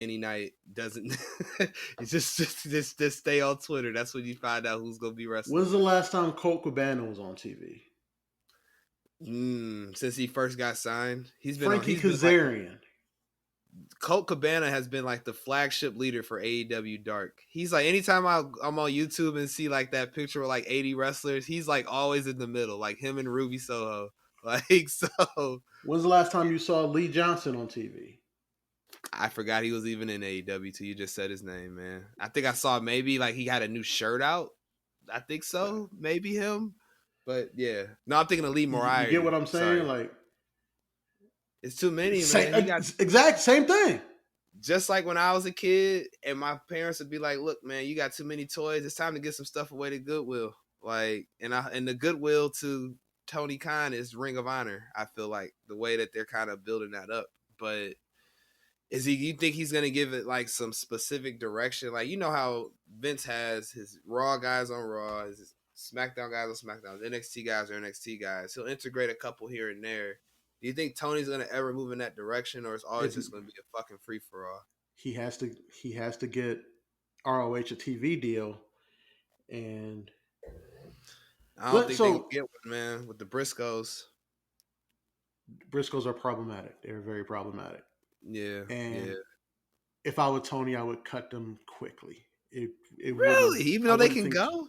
any night doesn't. It's just stay on Twitter. That's when you find out who's gonna be wrestling. When's the last time Colt Cabana was on TV? Since he first got signed, he's been Frankie on. He's been like, Kazarian. Colt Cabana has been like the flagship leader for AEW Dark. He's like, anytime I'm on YouTube and see like that picture with like 80 wrestlers, he's like always in the middle, like him and Ruby Soho. Like, so When's the last time you saw Lee Johnson on TV? I forgot he was even in AEW till you just said his name, man. I think I saw maybe like he had a new shirt out. I think so, maybe him. But yeah, no, I'm thinking of Lee Moriarty. You get what I'm saying? Sorry. Like, it's too many, man. Exact same thing. Just like when I was a kid, and my parents would be like, "Look, man, you got too many toys. It's time to get some stuff away to Goodwill." Like, and the Goodwill to Tony Khan is Ring of Honor. I feel like the way that they're kind of building that up, but. You think he's going to give it like some specific direction? Like, you know how Vince has his Raw guys on Raw, his SmackDown guys on SmackDown, NXT guys are NXT guys. He'll integrate a couple here and there. Do you think Tony's going to ever move in that direction, or is always just going to be a fucking free for all? He has to get ROH a TV deal, and I don't think they can get one, man, with the Briscoes. Briscoes are problematic. They're very problematic. Yeah. And if I were Tony, I would cut them quickly. It really? Even though they can go?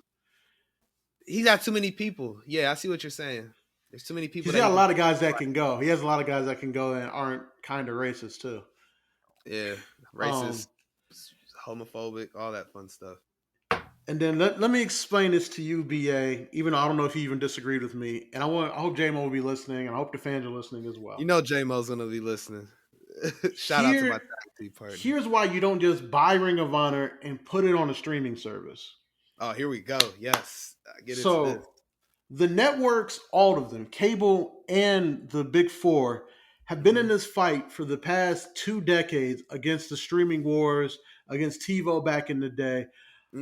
He's got too many people. Yeah, I see what you're saying. There's too many people. He's got a lot of guys that can go. He has a lot of guys that can go and aren't kind of racist, too. Yeah. Racist, homophobic, all that fun stuff. And then let me explain this to you, BA, even though I don't know if you even disagreed with me. And I hope J-Mo will be listening, and I hope the fans are listening as well. You know J-Mo's going to be listening. Shout out to my tag team partner. Here's why you don't just buy Ring of Honor and put it on a streaming service. Oh, here we go. Yes. So the networks, all of them, cable and the big four, have been in this fight for the past 2 decades against the streaming wars, against TiVo back in the day,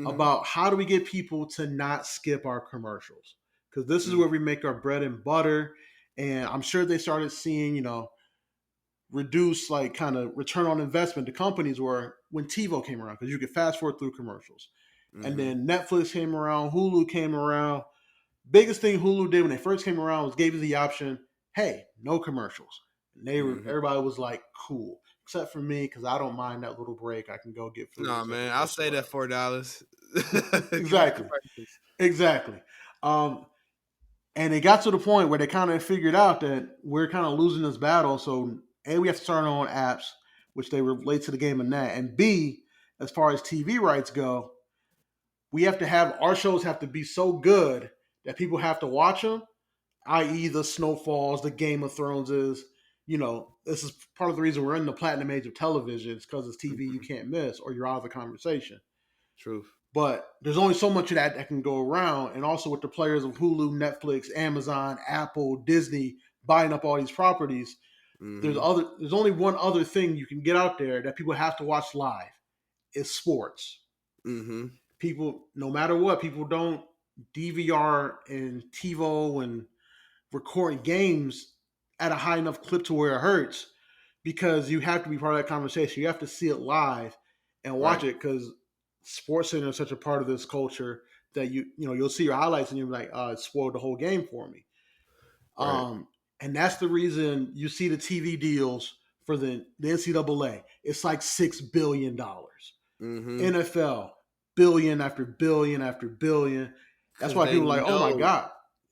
about how do we get people to not skip our commercials? Because this is where we make our bread and butter. And I'm sure they started seeing, reduce like kind of return on investment to companies were when TiVo came around, because you could fast forward through commercials. And then Netflix came around, Hulu came around. Biggest thing Hulu did when they first came around was gave you the option, hey, no commercials. And everybody was like, cool. Except for me, because I don't mind that little break. I can go get food. No, man, I'll say that $4. Exactly. And it got to the point where they kind of figured out that we're kind of losing this battle. So A, we have to start our own apps, which they relate to the game in that. And B, as far as TV rights go, we have to have, our shows have to be so good that people have to watch them, i.e. the Snowfalls, the Game of Thrones is, this is part of the reason we're in the platinum age of television. It's because it's TV you can't miss or you're out of the conversation. Truth. But there's only so much of that can go around. And also with the players of Hulu, Netflix, Amazon, Apple, Disney, buying up all these properties, there's only one other thing you can get out there that people have to watch live. It's sports. People, no matter what, people don't DVR and TiVo and record games at a high enough clip to where it hurts, because you have to be part of that conversation. You have to see it live and watch it, because SportsCenter is such a part of this culture that you'll see your highlights and you'll be like, it spoiled the whole game for me. And that's the reason you see the TV deals for the NCAA. It's like $6 billion. NFL, billion after billion after billion. That's why people are like, oh my God.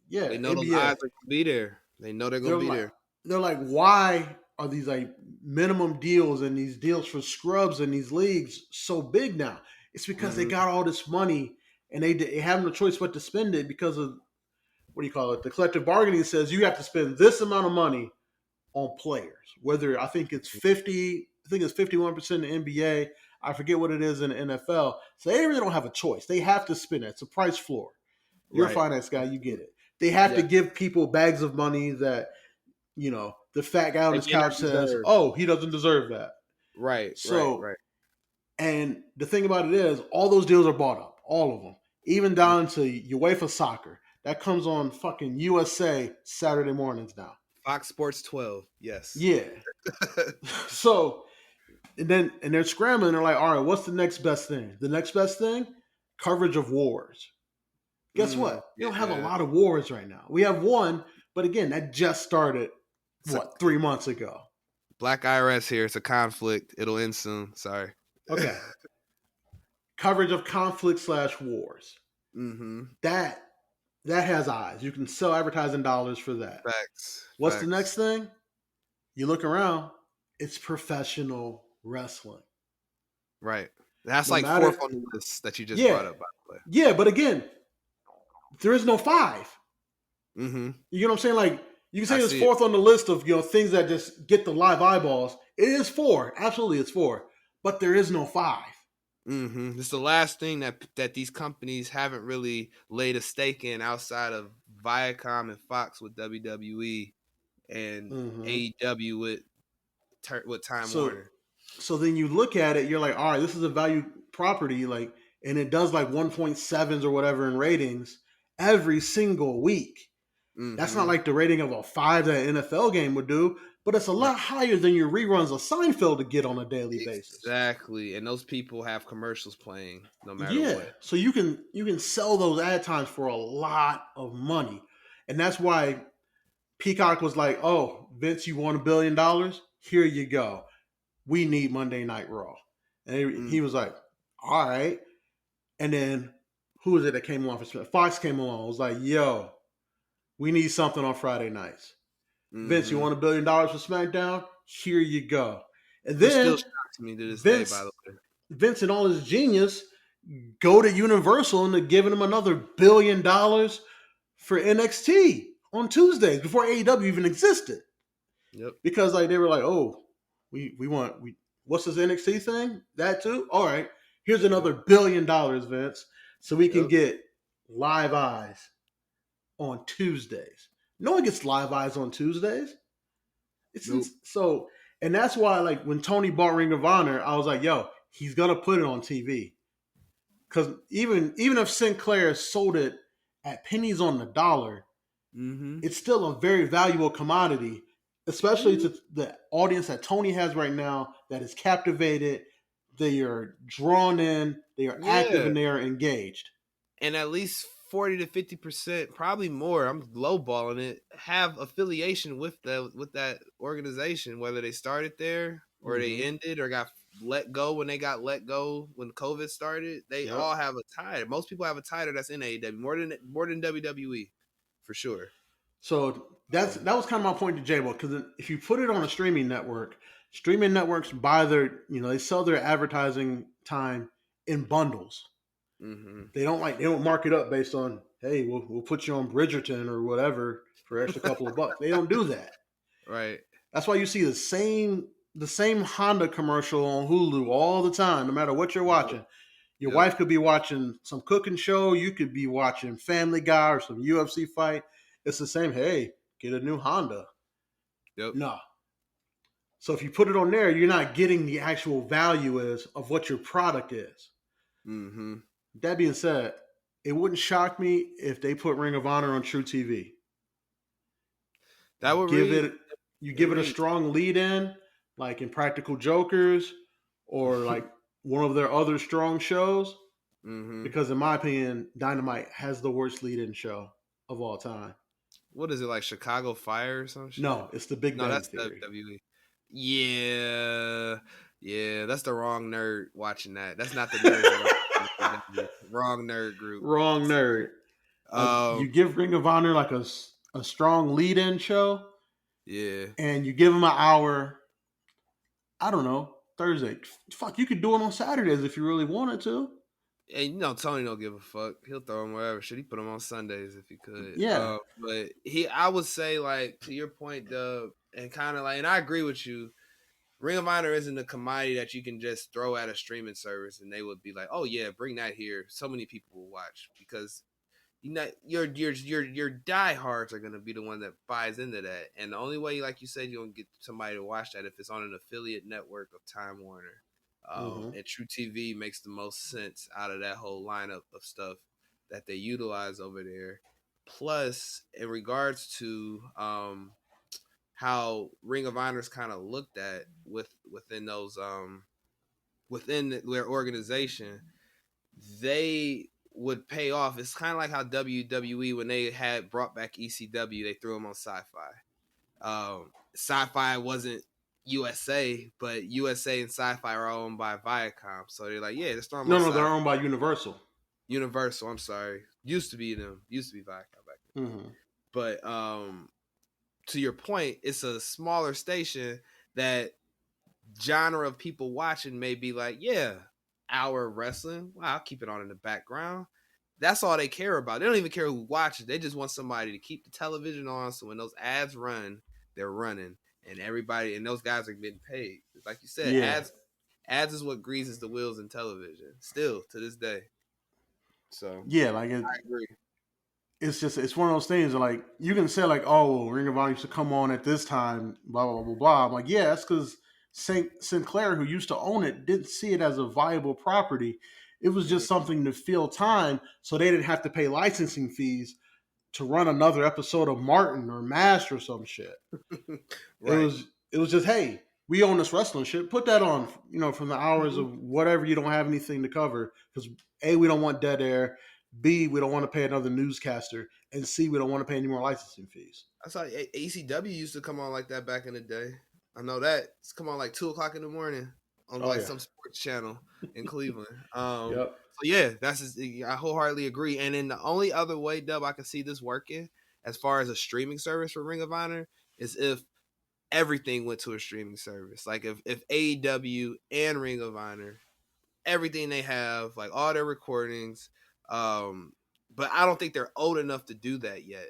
Yeah. They know the odds are going to be there. They know they're going to be there. They're like, why are these like minimum deals and these deals for scrubs in these leagues so big now? It's because they got all this money and they have no choice but to spend it because of, the collective bargaining says you have to spend this amount of money on players. Whether I think it's 51% in the NBA. I forget what it is in the NFL. So they really don't have a choice. They have to spend it. It's a price floor. You're a finance guy, you get it. They have to give people bags of money that, the fat guy on his couch says, oh, he doesn't deserve that. Right. And the thing about it is, all those deals are bought up. All of them. Even down to UEFA Soccer. That comes on fucking USA Saturday mornings now. Fox Sports 12, yes. Yeah. So and they're scrambling. They're like, all right, what's the next best thing? The next best thing, coverage of wars. Guess what? We don't have a Yeah. lot of wars right now. We have one, but again, that just started It's a 3 months ago. Black IRS here. It's a conflict. It'll end soon. Sorry. Okay, coverage of conflict / wars. Mm-hmm. That has eyes. You can sell advertising dollars for that. Facts. What's the next Facts. thing? You look around, it's professional wrestling. Right. That's No like fourth matter, on the list that you just yeah, brought up, by the way. yeah, but again, there is no five. Mm-hmm. You know what I'm saying? Like you can I say it's see it. fourth on the list of things that just get the live eyeballs. It is four, absolutely, it's four, but there is no five. Mm-hmm. It's the last thing that these companies haven't really laid a stake in outside of Viacom and Fox with WWE and Mm-hmm. AEW with Time So Warner. then you look at it, you're like, all right, this is a value property, like, and it does like 1.7s or whatever in ratings every single week. That's not Mm-hmm. like the rating of a 5 that an NFL game would do, but it's a Right. lot higher than your reruns of Seinfeld to get on a daily basis. Exactly. And those people have commercials playing no matter Yeah, what. so you can sell those ad times for a lot of money, and that's why Peacock was like, "Oh, Vince, you want $1 billion? Here you go. We need Monday Night Raw," and he Mm-hmm. was like, "All right." And then who was it that came along for Fox? Came along, was like, "Yo, we need something on Friday nights. Vince, you Mm-hmm. want $1 billion for SmackDown? Here you go." And Which still then shocks me to this day, by Vince, the way. Vince and all his genius go to Universal and they're giving him another $1 billion for NXT on Tuesdays before AEW even existed. Yep. Because like they were like, oh, we want what's this NXT thing? That too? All right. Here's Yep. another $1 billion, Vince, so we can Yep. get live eyes on Tuesdays. No one gets live eyes on Tuesdays. Nope. So, and that's why like when Tony bought Ring of Honor, I was like, yo, he's gonna put it on TV. Because even if Sinclair sold it at pennies on the dollar, Mm-hmm. it's still a very valuable commodity, especially Mm-hmm. to the audience that Tony has right now that is captivated. They are drawn in, they are active, Yeah. and they are engaged. And at least 40 to 50%, probably more. I'm lowballing it. Have affiliation with that organization, whether they started there or they Mm-hmm. ended or got let go when they got let go when COVID started. They Yep. all have a tie. Most people have a title that's in AEW more than WWE for sure. So that was kind of my point to J-Bo, because if you put it on a streaming networks buy their, they sell their advertising time in bundles. Mm-hmm. They don't mark it up based on, hey, we'll put you on Bridgerton or whatever for an extra couple of bucks. They don't do that. Right. That's why you see the same Honda commercial on Hulu all the time, no matter what you're Yep. watching. Your Yep. wife could be watching some cooking show, you could be watching Family Guy or some UFC fight. It's the same. Hey, get a new Honda. Yep. No. So if you put it on there, you're not getting the actual value of what your product is. Mm-hmm. That being said, it wouldn't shock me if they put Ring of Honor on True TV. That would Give read. it you It give it a reads. strong lead in, like in Practical Jokers or like one of their other strong shows. Mm-hmm. Because in my opinion, Dynamite has the worst lead in show of all time. What is it, like Chicago Fire or some shit? No, it's the Big No, Bang that's Theory. WWE. Yeah, yeah, that's the wrong nerd watching that. That's not the nerds that are watching WWE. Wrong nerd group. Wrong nerd. You Um, give Ring of Honor like a strong lead in show, yeah, and you give them an hour. I don't know, Thursday. Fuck, you could do it on Saturdays if you really wanted to. and Tony don't give a fuck. He'll throw him wherever. Should he put him on Sundays if he could? Yeah. But I would say, like, to your point, Dub, and kind of like, and I agree with you. Ring of Honor isn't a commodity that you can just throw at a streaming service and they would be like, "Oh yeah, bring that here." So many people will watch because your diehards are gonna be the one that buys into that, and the only way, like you said, you're gonna get somebody to watch that if it's on an affiliate network of Time Warner. Mm-hmm. And True TV makes the most sense out of that whole lineup of stuff that they utilize over there. Plus, in regards to how Ring of Honor's kind of looked at within those within their organization, they would pay off. It's kind of like how WWE, when they had brought back ECW, they threw them on Sci-Fi. Sci-Fi wasn't USA, but USA and Sci-Fi are owned by Viacom, so they're like, yeah, let's throw them on No, they're Sci-Fi. owned by Universal. Universal, I'm sorry, used to be Viacom back then. Mm-hmm. But to your point, it's a smaller station that genre of people watching may be like, yeah, hour of wrestling. Well, I'll keep it on in the background. That's all they care about. They don't even care who watches. They just want somebody to keep the television on, so when those ads run, they're running, and everybody and those guys are getting paid. Like you said, Yeah. ads is what greases the wheels in television, still to this day. So Yeah, like I agree. it's one of those things that, like, you can say like, oh, Ring of Honor used to come on at this time, blah blah blah blah. I'm like, yeah, that's because Sinclair, who used to own it, didn't see it as a viable property. It was just something to fill time, so they didn't have to pay licensing fees to run another episode of Martin or Mash or some shit. Right. It was just, hey, we own this wrestling shit. Put that on, from the hours of whatever you don't have anything to cover. Because A, we don't want dead air. B, we don't want to pay another newscaster. And C, we don't want to pay any more licensing fees. I saw ACW used to come on like that back in the day. I know that it's come on like 2:00 in the morning on like some sports channel in Cleveland. Yep. So yeah, I wholeheartedly agree. And then the only other way, Dub, I can see this working as far as a streaming service for Ring of Honor is if everything went to a streaming service. Like if AEW and Ring of Honor, everything they have, like all their recordings, but I don't think they're old enough to do that yet.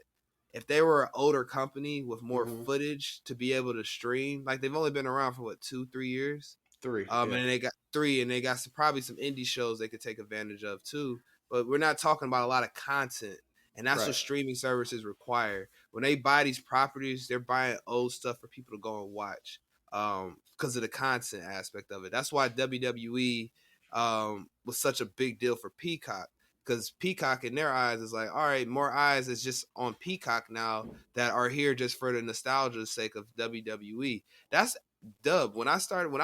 If they were an older company with more footage to be able to stream, like they've only been around for what 2-3 years, 3, and they got 3, and they got probably some indie shows they could take advantage of too. But we're not talking about a lot of content, and that's Right. what streaming services require. When they buy these properties, they're buying old stuff for people to go and watch, because of the content aspect of it. That's why WWE was such a big deal for Peacock. Because Peacock in their eyes is like, all right, more eyes is just on Peacock now that are here just for the nostalgia's sake of WWE. That's Dub. When I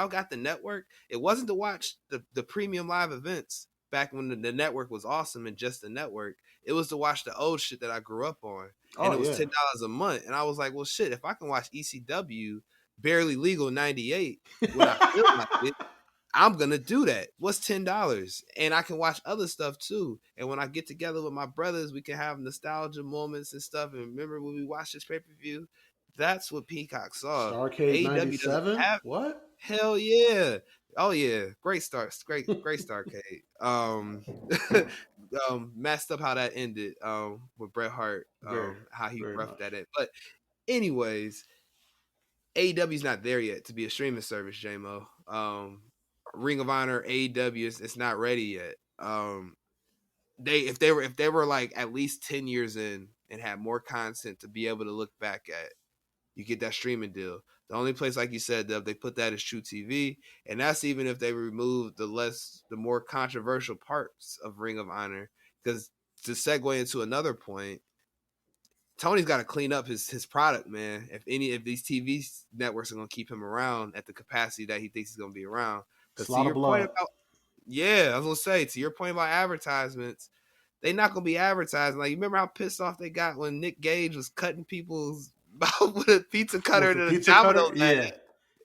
got the network, it wasn't to watch the premium live events back when the network was awesome and just the network. It was to watch the old shit that I grew up on. And it was $10 a month. And I was like, well, shit, if I can watch ECW Barely Legal 98 when I feel like it, I'm gonna do that. What's $10? And I can watch other stuff too. And when I get together with my brothers, we can have nostalgia moments and stuff. And remember when we watched this pay-per-view? That's what Peacock saw. Starcade AEW doesn't 97? have What? hell yeah. Oh yeah. Great start. Great Starcade. Messed up how that ended with Bret Hart, how he roughed that in. But anyways, AEW's not there yet to be a streaming service, JMO. Ring of Honor, AEW, it's not ready yet. If they were like at least 10 years in and had more content to be able to look back at, you get that streaming deal. The only place, like you said, Dub, they put that is True TV, and that's even if they remove the more controversial parts of Ring of Honor. Because to segue into another point, Tony's got to clean up his product, man. If these TV networks are gonna keep him around at the capacity that he thinks he's gonna be around, because to your point about, I was gonna say, to your point about advertisements, they not gonna be advertising. Like, you remember how pissed off they got when Nick Gage was cutting people's mouth with a pizza cutter to the Domino's? Yeah,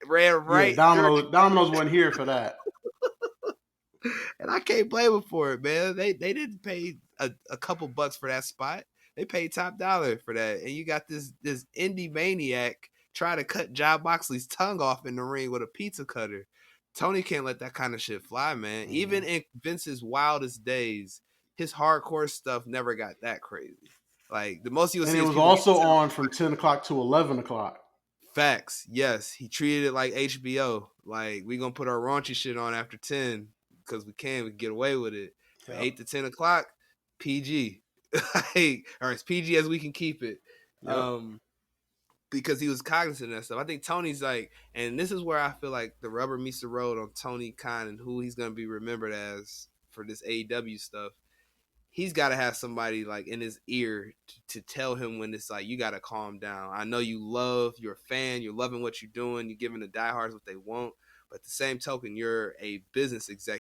ran right. Yeah, Domino's wasn't here for that. And I can't blame them for it, man. They didn't pay a couple bucks for that spot. They paid top dollar for that. And you got this indie maniac trying to cut Jon Moxley's tongue off in the ring with a pizza cutter. Tony can't let that kind of shit fly, man. Mm-hmm. Even in Vince's wildest days, his hardcore stuff never got that crazy. Like, the most you would see. And it was also on from 10 o'clock to 11 o'clock. Facts. Yes. He treated it like HBO. Like, we going to put our raunchy shit on after 10 because we can get away with it. Yep. 8 to 10 o'clock, PG. Or as PG as we can keep it. Yep. Because he was cognizant of that stuff. I think Tony's like, and this is where I feel like the rubber meets the road on Tony Khan and who he's going to be remembered as for this AEW stuff. he's got to have somebody like in his ear to tell him when it's like, you got to calm down. I know you're a fan, you're loving what you're doing, you're giving the diehards what they want, but at the same token, you're a business executive.